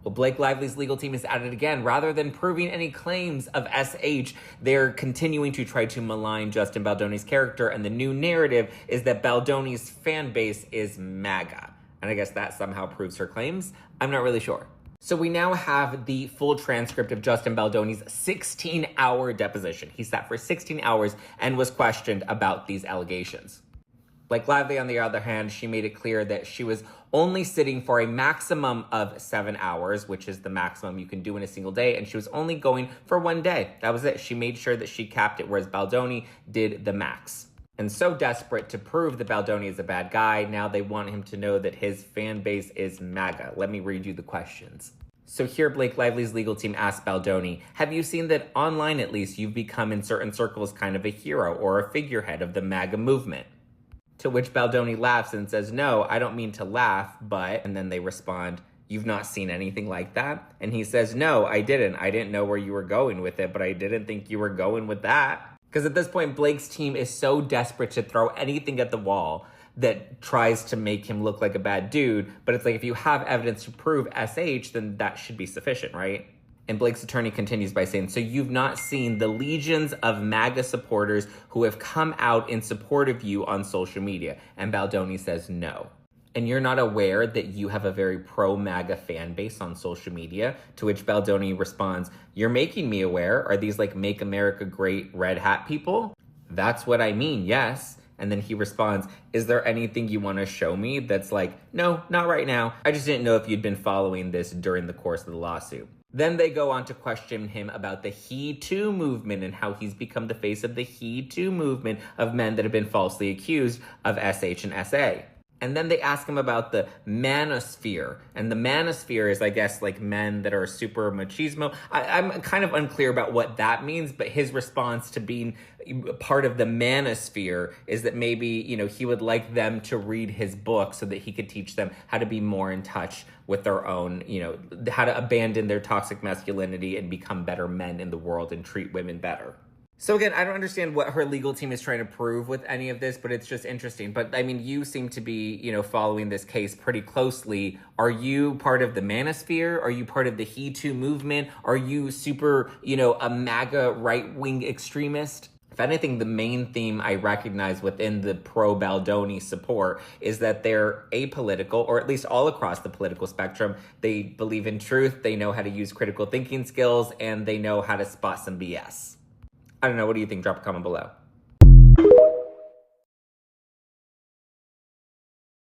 Well, Blake Lively's legal team is at it again. Rather than proving any claims of SH, they're continuing to try to malign Justin Baldoni's character, and the new narrative is that Baldoni's fan base is MAGA. And I guess that somehow proves her claims. I'm not really sure. So we now have the full transcript of Justin Baldoni's 16-hour deposition. He sat for 16 hours and was questioned about these allegations. Blake Lively, on the other hand, she made it clear that she was only sitting for a maximum of 7 hours, which is the maximum you can do in a single day, and she was only going for 1 day. That was it. She made sure that she capped it, whereas Baldoni did the max. And so desperate to prove that Baldoni is a bad guy, now they want him to know that his fan base is MAGA. Let me read you the questions. So here, Blake Lively's legal team asked Baldoni, have you seen that online, at least, you've become in certain circles kind of a hero or a figurehead of the MAGA movement? To which Baldoni laughs and says, no, I don't mean to laugh, but, and then they respond, you've not seen anything like that? And he says, no, I didn't. I didn't know where you were going with it, but I didn't think you were going with that. Because at this point, Blake's team is so desperate to throw anything at the wall that tries to make him look like a bad dude. But it's like, if you have evidence to prove SH, then that should be sufficient, right? And Blake's attorney continues by saying, so you've not seen the legions of MAGA supporters who have come out in support of you on social media? And Baldoni says no. And you're not aware that you have a very pro-MAGA fan base on social media? To which Baldoni responds, you're making me aware. Are these like Make America Great red hat people? That's what I mean, yes. And then he responds, is there anything you want to show me that's like, no, not right now. I just didn't know if you'd been following this during the course of the lawsuit. Then they go on to question him about the He Too movement and how he's become the face of the He Too movement of men that have been falsely accused of SH and SA. And then they ask him about the manosphere. And the manosphere is, I guess, like men that are super machismo. I'm kind of unclear about what that means, but his response to being part of the manosphere is that maybe, you know, he would like them to read his book so that he could teach them how to be more in touch with their own, you know, how to abandon their toxic masculinity and become better men in the world and treat women better. So again, I don't understand what her legal team is trying to prove with any of this, but it's just interesting. But I mean, you seem to be, you know, following this case pretty closely. Are you part of the manosphere? Are you part of the He Too movement? Are you super, you know, a MAGA right-wing extremist? If anything, the main theme I recognize within the pro-Baldoni support is that they're apolitical, or at least all across the political spectrum. They believe in truth, they know how to use critical thinking skills, and they know how to spot some BS. I don't know. What do you think? Drop a comment below.